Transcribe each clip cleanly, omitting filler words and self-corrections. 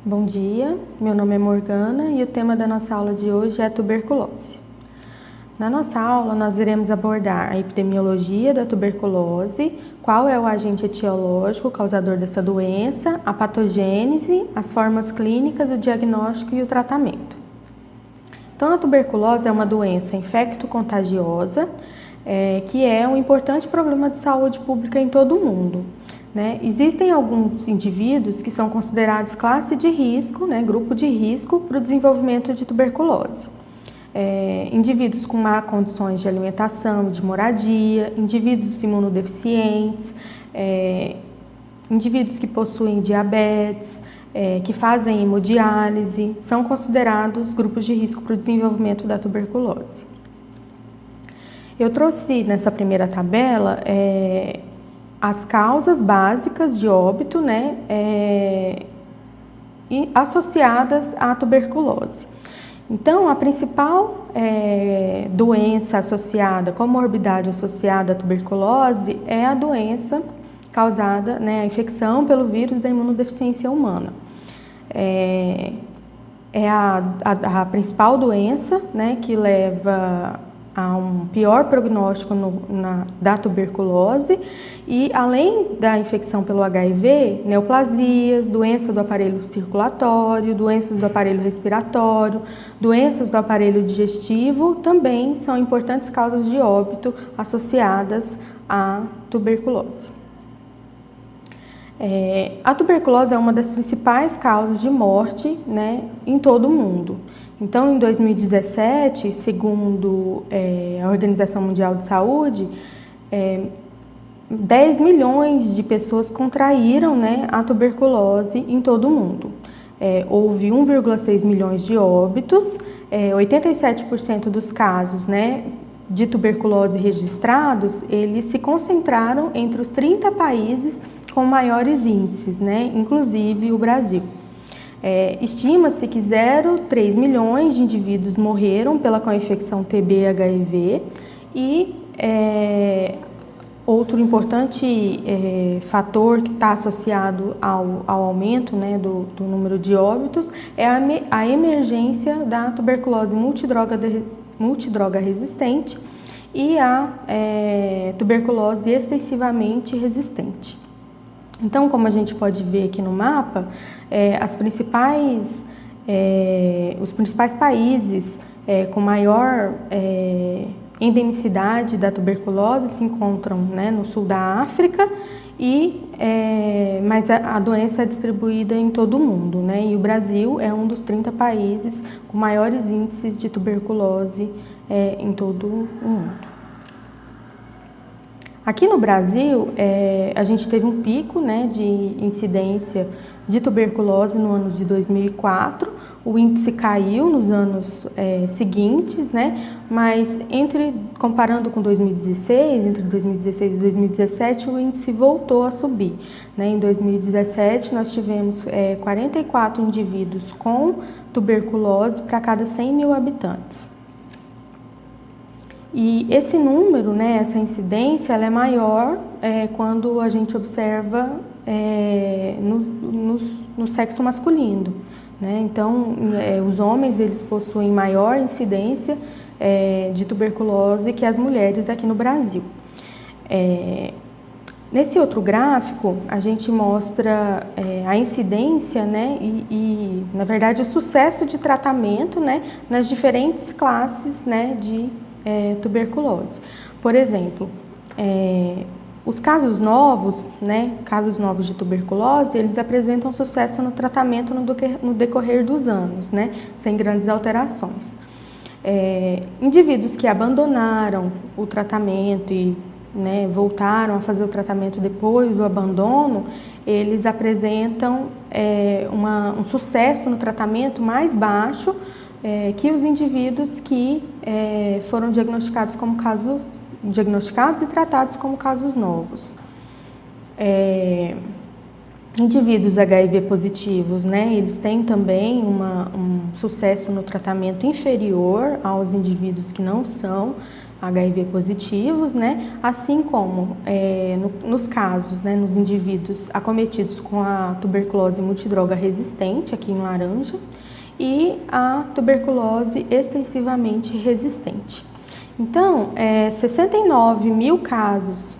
Bom dia, meu nome é Morgana e o tema da nossa aula de hoje é tuberculose. Na nossa aula, nós iremos abordar a epidemiologia da tuberculose, qual é o agente etiológico causador dessa doença, a patogênese, as formas clínicas, o diagnóstico e o tratamento. Então, a tuberculose é uma doença infecto-contagiosa, que é um importante problema de saúde pública em todo o mundo. Existem alguns indivíduos que são considerados classe de risco, grupo de risco para o desenvolvimento de tuberculose. Indivíduos com má condições de alimentação, de moradia, indivíduos imunodeficientes, indivíduos que possuem diabetes, que fazem hemodiálise, são considerados grupos de risco para o desenvolvimento da tuberculose. Eu trouxe nessa primeira tabela as causas básicas de óbito, associadas à tuberculose. Então, a principal doença associada, comorbidade associada à tuberculose é a doença causada, a infecção pelo vírus da imunodeficiência humana. É a principal doença, que leva a um pior prognóstico da tuberculose e, além da infecção pelo HIV, neoplasias, doenças do aparelho circulatório, doenças do aparelho respiratório, doenças do aparelho digestivo também são importantes causas de óbito associadas à tuberculose. A tuberculose é uma das principais causas de morte, em todo o mundo. Então, em 2017, segundo a Organização Mundial de Saúde, 10 milhões de pessoas contraíram a tuberculose em todo o mundo. Houve 1,6 milhões de óbitos, 87% dos casos de tuberculose registrados, eles se concentraram entre os 30 países com maiores índices, inclusive o Brasil. Estima-se que 0,3 milhões de indivíduos morreram pela co-infecção TB-HIV e outro importante fator que está associado ao aumento do número de óbitos é a emergência da tuberculose multidroga resistente e a tuberculose extensivamente resistente. Então, como a gente pode ver aqui no mapa, os principais países com maior endemicidade da tuberculose se encontram no sul da África, mas a doença é distribuída em todo o mundo, e o Brasil é um dos 30 países com maiores índices de tuberculose em todo o mundo. Aqui no Brasil, a gente teve um pico de incidência de tuberculose no ano de 2004, o índice caiu nos anos seguintes, mas comparando com 2016, entre 2016 e 2017, o índice voltou a subir. Em 2017, nós tivemos 44 indivíduos com tuberculose para cada 100 mil habitantes. E esse número, essa incidência, ela é maior quando a gente observa no sexo masculino. Então, os homens eles possuem maior incidência de tuberculose que as mulheres aqui no Brasil. Nesse outro gráfico, a gente mostra a incidência e, na verdade, o sucesso de tratamento nas diferentes classes de tuberculose. Por exemplo, os casos novos de tuberculose, eles apresentam sucesso no tratamento no decorrer dos anos, sem grandes alterações. Indivíduos que abandonaram o tratamento e voltaram a fazer o tratamento depois do abandono, eles apresentam um sucesso no tratamento mais baixo que os indivíduos que foram diagnosticados e tratados como casos novos. Indivíduos HIV positivos, eles têm também um sucesso no tratamento inferior aos indivíduos que não são HIV positivos, né? Assim como nos casos, né, nos indivíduos acometidos com a tuberculose multidroga resistente, aqui em laranja, e a tuberculose extensivamente resistente. Então, 69 mil casos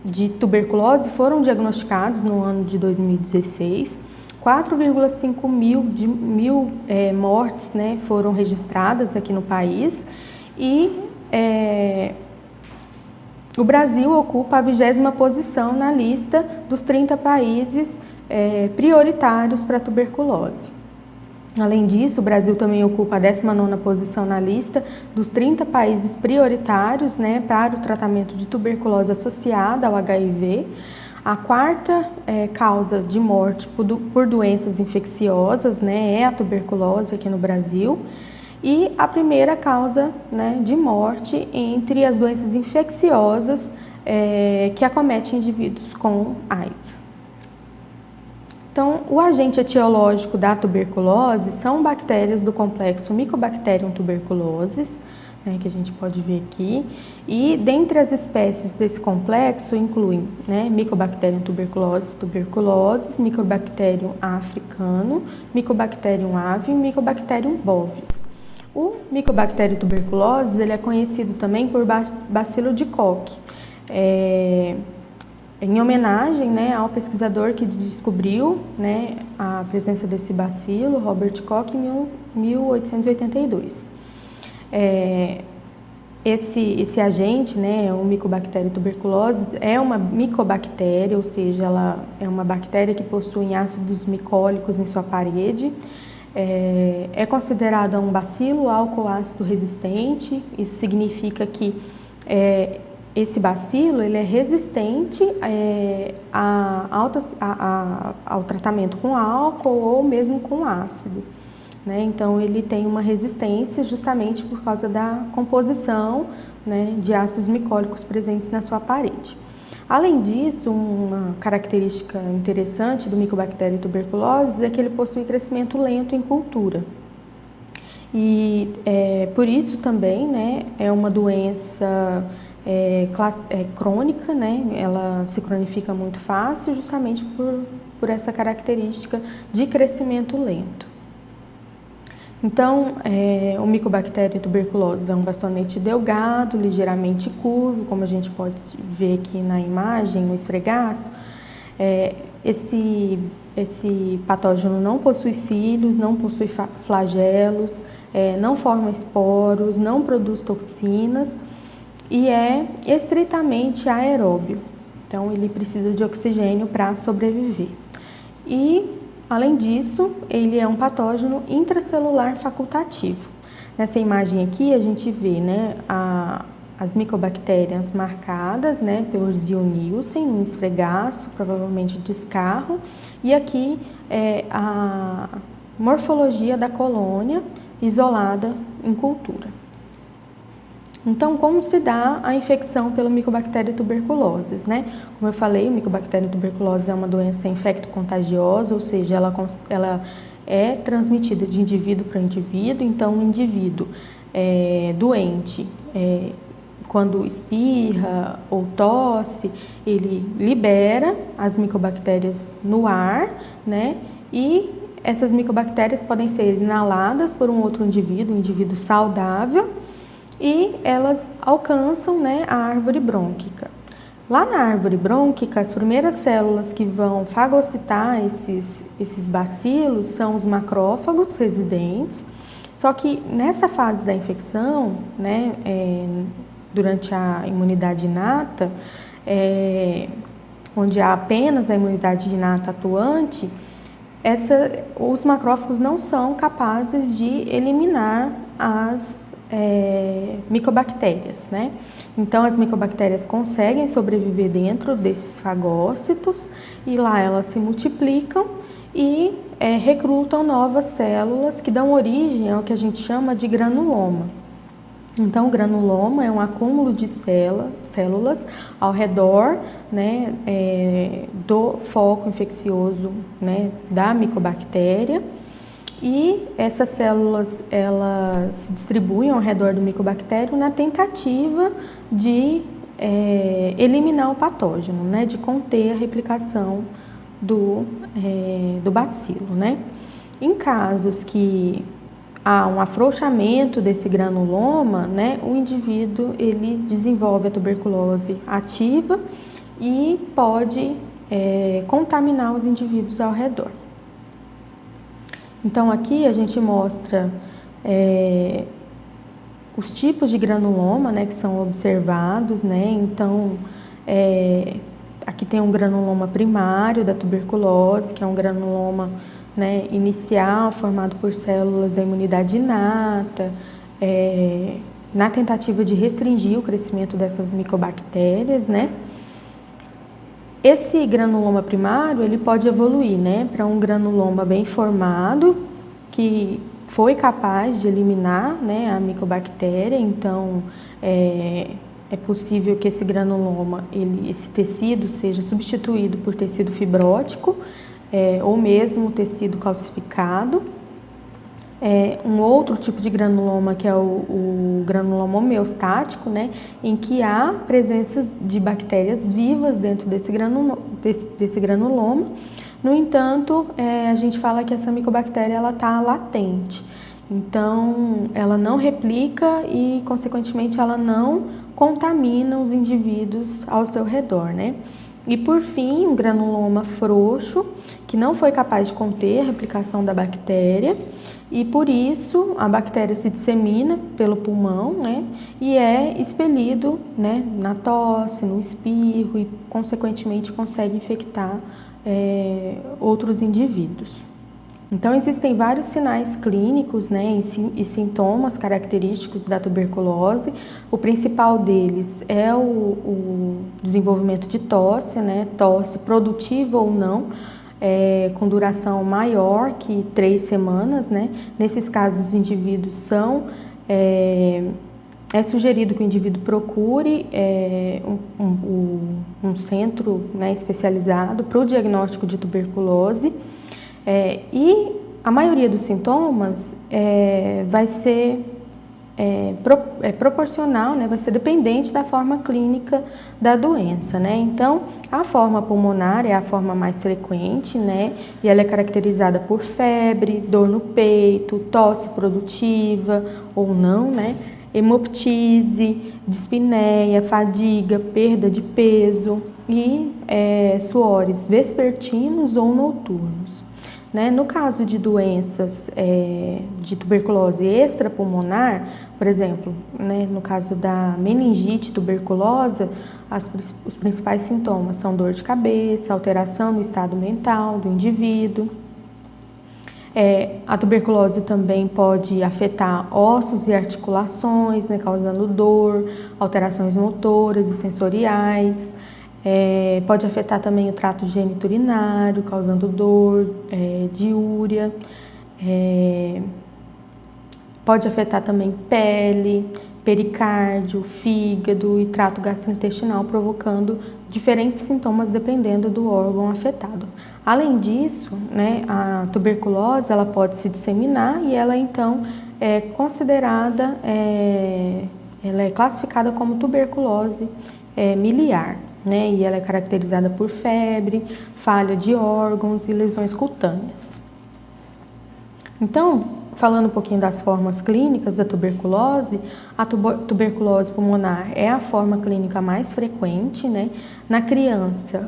de tuberculose foram diagnosticados no ano de 2016, 4,5 mil mortes, né, foram registradas aqui no país e o Brasil ocupa a 20ª posição na lista dos 30 países prioritários para a tuberculose. Além disso, o Brasil também ocupa a 19ª posição na lista dos 30 países prioritários, né, para o tratamento de tuberculose associada ao HIV, a 4ª causa de morte por doenças infecciosas, né, é a tuberculose aqui no Brasil, e a primeira causa, né, de morte entre as doenças infecciosas que acometem indivíduos com AIDS. Então, o agente etiológico da tuberculose são bactérias do complexo Mycobacterium tuberculosis, né, que a gente pode ver aqui, e dentre as espécies desse complexo incluem, né, Mycobacterium tuberculosis, Mycobacterium africano, Mycobacterium avium e Mycobacterium bovis. O Mycobacterium tuberculosis ele é conhecido também por bacilo de Koch, em homenagem, né, ao pesquisador que descobriu, né, a presença desse bacilo, Robert Koch, em 1882. Esse agente, né, o Mycobacterium tuberculosis, é uma micobactéria, ou seja, ela é uma bactéria que possui ácidos micólicos em sua parede. É considerada um bacilo álcool-ácido resistente. Isso significa que esse bacilo ele é resistente ao tratamento com álcool ou mesmo com ácido, né? Então ele tem uma resistência justamente por causa da composição, né, de ácidos micólicos presentes na sua parede. Além disso, uma característica interessante do Mycobacterium tuberculosis é que ele possui crescimento lento em cultura. E por isso também, né, é uma doença crônica, né? Ela se cronifica muito fácil justamente por essa característica de crescimento lento. Então, o Mycobacterium tuberculosis é um bastonete delgado, ligeiramente curvo, como a gente pode ver aqui na imagem, no esfregaço. Esse patógeno não possui cílios, não possui flagelos, não forma esporos, não produz toxinas e é estritamente aeróbio. Então, ele precisa de oxigênio para sobreviver. E, além disso, ele é um patógeno intracelular facultativo. Nessa imagem aqui, a gente vê, né, as micobactérias marcadas, né, pelo Zio-Nielsen, um esfregaço, provavelmente descarro, e aqui a morfologia da colônia isolada em cultura. Então, como se dá a infecção pelo Mycobacterium tuberculosis, né? Como eu falei, o Mycobacterium tuberculosis é uma doença infecto-contagiosa, ou seja, ela é transmitida de indivíduo para indivíduo. Então, o indivíduo doente, quando espirra ou tosse, ele libera as micobactérias no ar, né? E essas micobactérias podem ser inaladas por um outro indivíduo, um indivíduo saudável, e elas alcançam, né, a árvore brônquica. Lá na árvore brônquica, as primeiras células que vão fagocitar esses bacilos são os macrófagos residentes. Só que nessa fase da infecção, né, durante a imunidade inata, onde há apenas a imunidade inata atuante, os macrófagos não são capazes de eliminar as micobactérias, né? Então, as micobactérias conseguem sobreviver dentro desses fagócitos e lá elas se multiplicam e recrutam novas células que dão origem ao que a gente chama de granuloma. Então, o granuloma é um acúmulo de células ao redor, né, do foco infeccioso, né, da micobactéria. e essas células elas se distribuem ao redor do micobactério na tentativa de eliminar o patógeno, né, de conter a replicação do bacilo, né. Em casos que há um afrouxamento desse granuloma, né, o indivíduo ele desenvolve a tuberculose ativa e pode contaminar os indivíduos ao redor. Então aqui a gente mostra os tipos de granuloma, né, que são observados, né. Então aqui tem um granuloma primário da tuberculose, que é um granuloma, né, inicial formado por células da imunidade inata, na tentativa de restringir o crescimento dessas micobactérias, né. Esse granuloma primário ele pode evoluir, né, para um granuloma bem formado que foi capaz de eliminar, né, a micobactéria. Então é possível que esse granuloma, esse tecido seja substituído por tecido fibrótico ou mesmo tecido calcificado. Um outro tipo de granuloma que é o granuloma homeostático, né, em que há presenças de bactérias vivas dentro desse granuloma. No entanto, a gente fala que essa micobactéria ela está latente, então ela não replica e, consequentemente, ela não contamina os indivíduos ao seu redor, né? E por fim, um granuloma frouxo, que não foi capaz de conter a replicação da bactéria, e por isso a bactéria se dissemina pelo pulmão, né, e é expelido, né, na tosse, no espirro e, consequentemente, consegue infectar outros indivíduos. Então, existem vários sinais clínicos, né, e sintomas característicos da tuberculose. O principal deles é o desenvolvimento de tosse, né, tosse produtiva ou não, com duração maior que 3 semanas, né. Nesses casos, os indivíduos são... É sugerido que o indivíduo procure um centro, né, especializado para o diagnóstico de tuberculose. E a maioria dos sintomas vai ser proporcional, né, vai ser dependente da forma clínica da doença, né? Então, a forma pulmonar é a forma mais frequente, né? E ela é caracterizada por febre, dor no peito, tosse produtiva ou não, né? Hemoptise, dispneia, fadiga, perda de peso e suores vespertinos ou noturnos. Né? No caso de doenças de tuberculose extrapulmonar, por exemplo, né, no caso da meningite tuberculosa, os principais sintomas são dor de cabeça, alteração no estado mental do indivíduo. A tuberculose também pode afetar ossos e articulações, né, causando dor, alterações motoras e sensoriais. Pode afetar também o trato geniturinário, causando dor, diúria. Pode afetar também pele, pericárdio, fígado e trato gastrointestinal, provocando diferentes sintomas dependendo do órgão afetado. Além disso, né, a tuberculose ela pode se disseminar e ela então é considerada, ela é classificada como tuberculose miliar, né, e ela é caracterizada por febre, falha de órgãos e lesões cutâneas. Então, falando um pouquinho das formas clínicas da tuberculose, a tuberculose pulmonar é a forma clínica mais frequente, né? Na criança,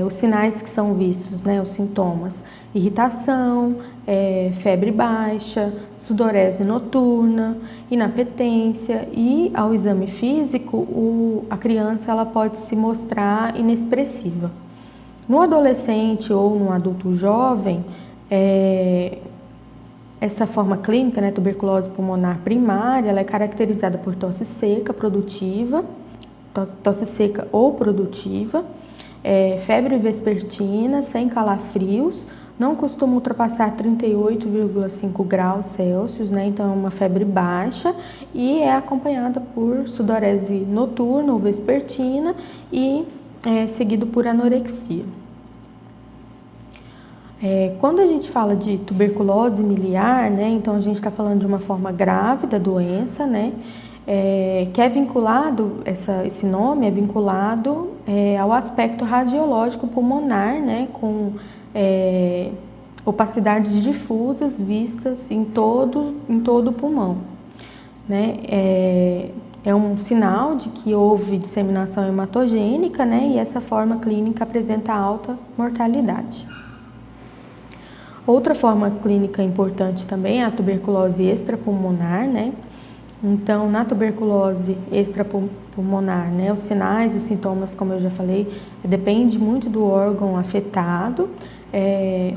os sinais que são vistos, né, os sintomas, irritação, febre baixa, sudorese noturna, inapetência, e ao exame físico, a criança ela pode se mostrar inexpressiva. No adolescente ou no adulto jovem, essa forma clínica, né, tuberculose pulmonar primária, ela é caracterizada por tosse seca produtiva, tosse seca ou produtiva, febre vespertina, sem calafrios, não costuma ultrapassar 38,5 graus Celsius, né, então é uma febre baixa e é acompanhada por sudorese noturna ou vespertina e seguido por anorexia. Quando a gente fala de tuberculose miliar, né, então a gente está falando de uma forma grave da doença, né, que é vinculado, esse nome é vinculado ao aspecto radiológico pulmonar, né, com opacidades difusas vistas em todo o pulmão, né. É um sinal de que houve disseminação hematogênica, né, e essa forma clínica apresenta alta mortalidade. Outra forma clínica importante também é a tuberculose extrapulmonar, né? Então, na tuberculose extrapulmonar, né, os sinais, os sintomas, como eu já falei, depende muito do órgão afetado.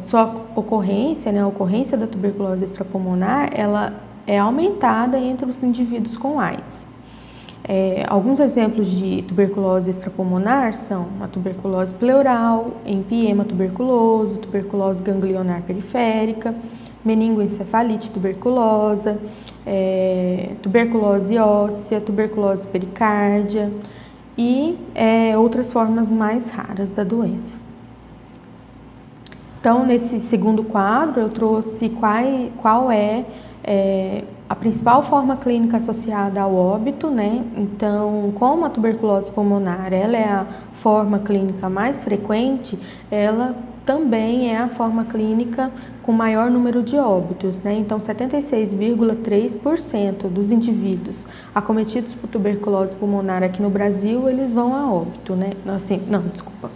Sua ocorrência, né, a ocorrência da tuberculose extrapulmonar, ela é aumentada entre os indivíduos com AIDS. Alguns exemplos de tuberculose extrapulmonar são a tuberculose pleural, empiema tuberculoso, tuberculose ganglionar periférica, meningoencefalite tuberculosa, tuberculose óssea, tuberculose pericárdia e outras formas mais raras da doença. Então, nesse segundo quadro, eu trouxe qual é a principal forma clínica associada ao óbito, né? Então, como a tuberculose pulmonar, ela é a forma clínica mais frequente, ela também é a forma clínica com maior número de óbitos, né? Então, 76,3% dos indivíduos acometidos por tuberculose pulmonar aqui no Brasil, eles vão a óbito, né? Assim, não, desculpa.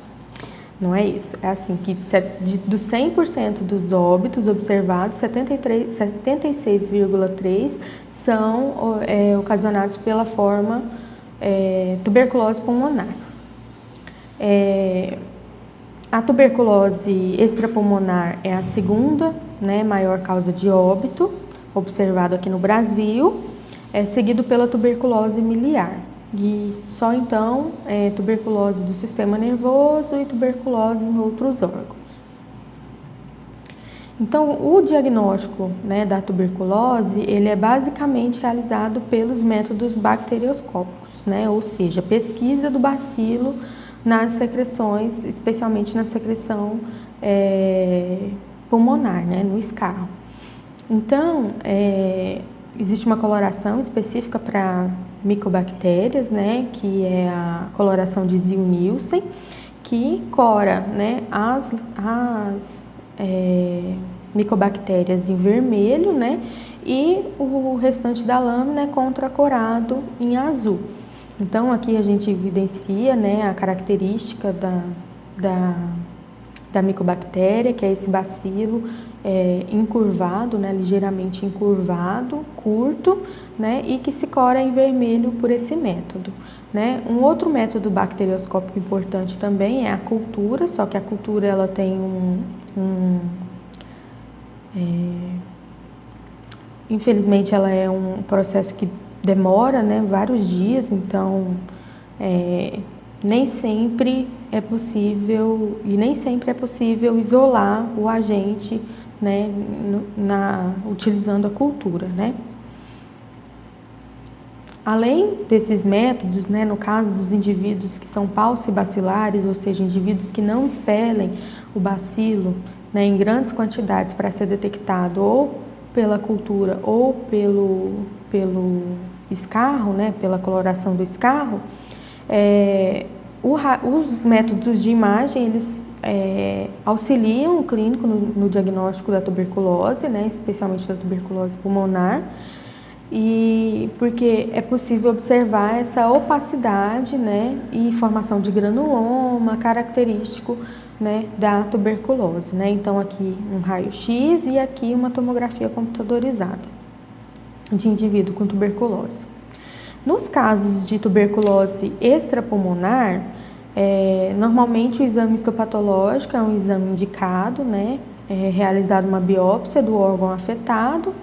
Não é isso, é assim que dos 100% dos óbitos observados, 76,3% são ocasionados pela forma tuberculose pulmonar. A tuberculose extrapulmonar é a segunda, né, maior causa de óbito observado aqui no Brasil, seguido pela tuberculose miliar. E só então tuberculose do sistema nervoso e tuberculose em outros órgãos. Então, o diagnóstico, né, da tuberculose, ele é basicamente realizado pelos métodos bacterioscópicos, né, ou seja, pesquisa do bacilo nas secreções, especialmente na secreção pulmonar, né, no escarro. Então, existe uma coloração específica para micobactérias, né, que é a coloração de Ziehl-Neelsen, que cora, né, as micobactérias em vermelho, né, e o restante da lâmina é contracorado em azul. Então, aqui a gente evidencia, né, a característica da micobactéria, que é esse bacilo encurvado, né, ligeiramente encurvado, curto, né, e que se cora em vermelho por esse método, né. Um outro método bacterioscópico importante também é a cultura, só que a cultura ela tem infelizmente ela é um processo que demora, né, vários dias, então nem sempre é possível isolar o agente, né, utilizando a cultura, né. Além desses métodos, né, no caso dos indivíduos que são paucibacilares, ou seja, indivíduos que não expelem o bacilo, né, em grandes quantidades para ser detectado ou pela cultura ou pelo escarro, né, pela coloração do escarro, os métodos de imagem, eles auxiliam o clínico no diagnóstico da tuberculose, né, especialmente da tuberculose pulmonar, e porque é possível observar essa opacidade, né, e formação de granuloma característico, né, da tuberculose, né. Então aqui um raio-x e aqui uma tomografia computadorizada de indivíduo com tuberculose. Nos casos de tuberculose extrapulmonar, normalmente o exame histopatológico é um exame indicado, né, realizado uma biópsia do órgão afetado,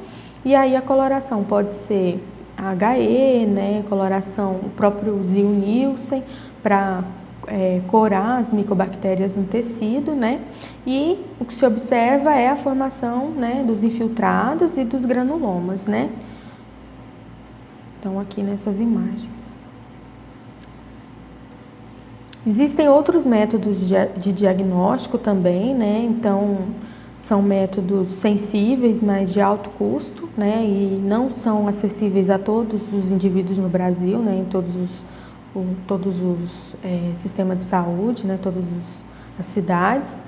e aí a coloração pode ser HE, né, coloração, o próprio Ziehl-Neelsen, para corar as micobactérias no tecido, né, e o que se observa é a formação, né, dos infiltrados e dos granulomas, né. Então, aqui nessas imagens. Existem outros métodos de diagnóstico também, né, então são métodos sensíveis, mas de alto custo, né, e não são acessíveis a todos os indivíduos no Brasil, né, em todos os sistemas de saúde, né, as cidades.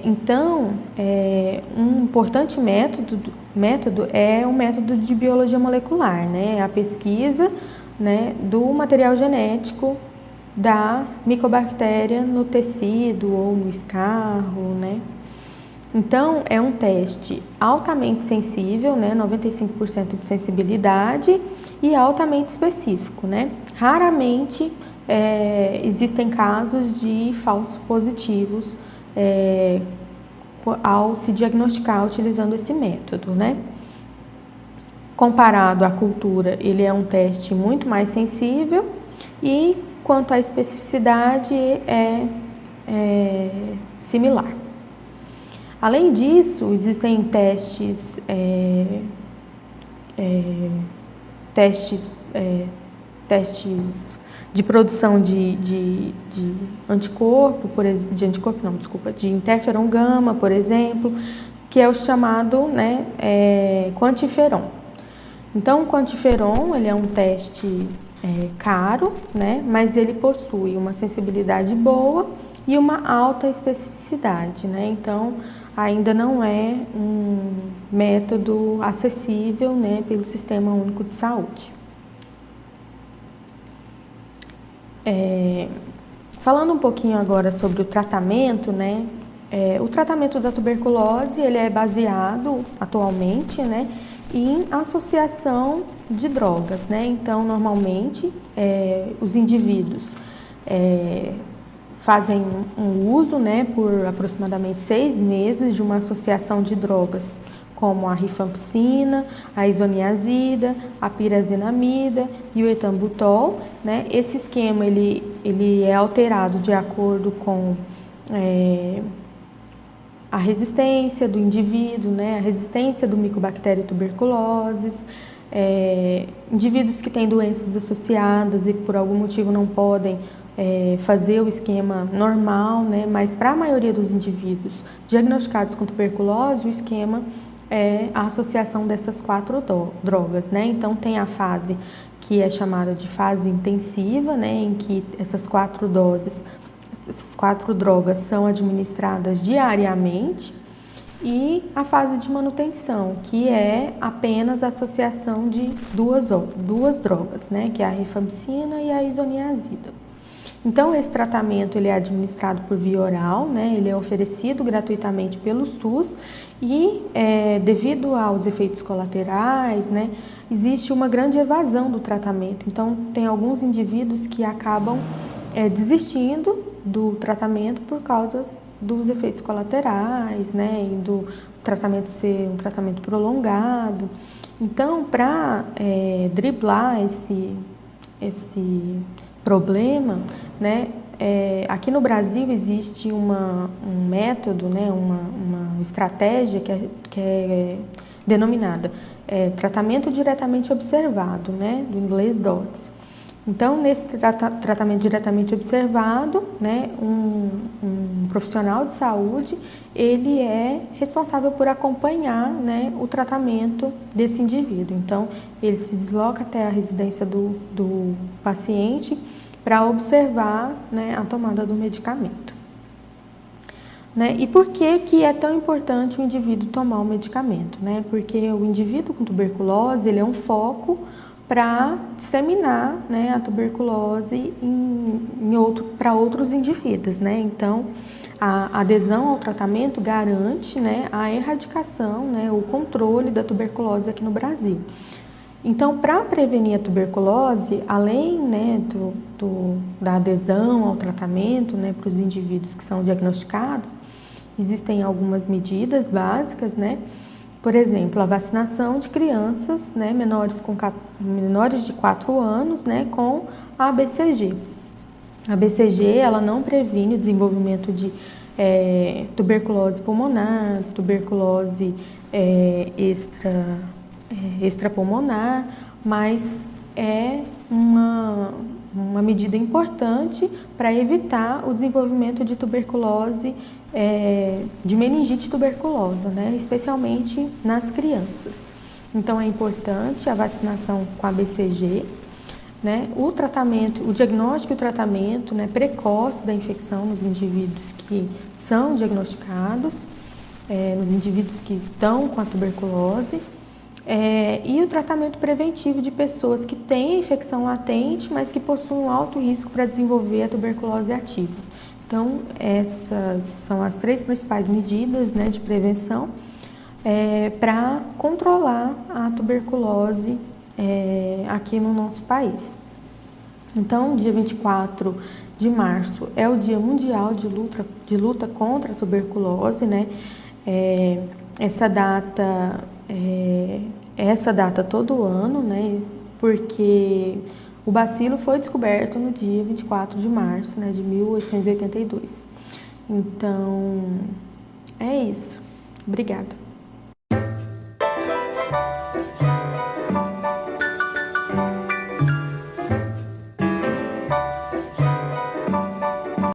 Então, um importante método é o método de biologia molecular, né, a pesquisa, né, do material genético da micobactéria no tecido ou no escarro, né. Então, é um teste altamente sensível, né, 95% de sensibilidade e altamente específico, né. Raramente existem casos de falsos positivos ao se diagnosticar utilizando esse método, né. Comparado à cultura, ele é um teste muito mais sensível e, quanto à especificidade, é similar. Além disso, existem testes de produção de anticorpo, de interferon gama, por exemplo, que é o chamado, né, quantiferon. Então, o quantiferon, ele é um teste caro, né, mas ele possui uma sensibilidade boa e uma alta especificidade, né, então ainda não é um método acessível, né, pelo Sistema Único de Saúde. Falando um pouquinho agora sobre o tratamento, né, o tratamento da tuberculose, ele é baseado atualmente, né, em associação de drogas, né, então normalmente os indivíduos fazem um uso, né, por aproximadamente 6 meses de uma associação de drogas, como a rifampicina, a isoniazida, a pirazinamida e o etambutol, né? Esse esquema ele é alterado de acordo com a resistência do indivíduo, né? A resistência do Mycobacterium tuberculosis, indivíduos que têm doenças associadas e por algum motivo não podem fazer o esquema normal, né? Mas para a maioria dos indivíduos diagnosticados com tuberculose, o esquema é a associação dessas 4 drogas, né? Então tem a fase que é chamada de fase intensiva, né? Em que essas 4 drogas são administradas diariamente, e a fase de manutenção, que é apenas a associação de duas drogas, né? Que é a rifampicina e a isoniazida. Então, esse tratamento ele é administrado por via oral, né? Ele é oferecido gratuitamente pelo SUS e, devido aos efeitos colaterais, né, existe uma grande evasão do tratamento. Então, tem alguns indivíduos que acabam desistindo do tratamento por causa dos efeitos colaterais, né, e do tratamento ser um tratamento prolongado. Então, para driblar esse problema, né, aqui no Brasil existe um método, né, uma estratégia que é denominada tratamento diretamente observado, né, do inglês DOTS. Então, nesse tratamento diretamente observado, né, um profissional de saúde, ele é responsável por acompanhar, né, o tratamento desse indivíduo. Então, ele se desloca até a residência do paciente para observar, né, a tomada do medicamento. Né? E por que é tão importante o indivíduo tomar o medicamento? Né? Porque o indivíduo com tuberculose, ele é um foco para disseminar, né, a tuberculose para outros indivíduos, né? Então, a adesão ao tratamento garante, né, a erradicação, né, o controle da tuberculose aqui no Brasil. Então, para prevenir a tuberculose, além, né, da adesão ao tratamento, né, para os indivíduos que são diagnosticados, existem algumas medidas básicas, né? Por exemplo, a vacinação de crianças, né, menores de 4 anos, né, com a BCG. A BCG, ela não previne o desenvolvimento de tuberculose pulmonar, tuberculose extrapulmonar, mas é uma medida importante para evitar o desenvolvimento de tuberculose de meningite tuberculosa, né? Especialmente nas crianças. Então é importante a vacinação com a BCG, né? O tratamento, o diagnóstico e o tratamento, né, precoce da infecção nos indivíduos que são diagnosticados, nos indivíduos que estão com a tuberculose, e o tratamento preventivo de pessoas que têm a infecção latente, mas que possuem um alto risco para desenvolver a tuberculose ativa. Então, essas são as 3 principais medidas, né, de prevenção para controlar a tuberculose aqui no nosso país. Então, dia 24 de março é o Dia Mundial de luta contra a tuberculose, né? Essa data todo ano, né? Porque o bacilo foi descoberto no dia 24 de março, né, de 1882. Então, é isso. Obrigada.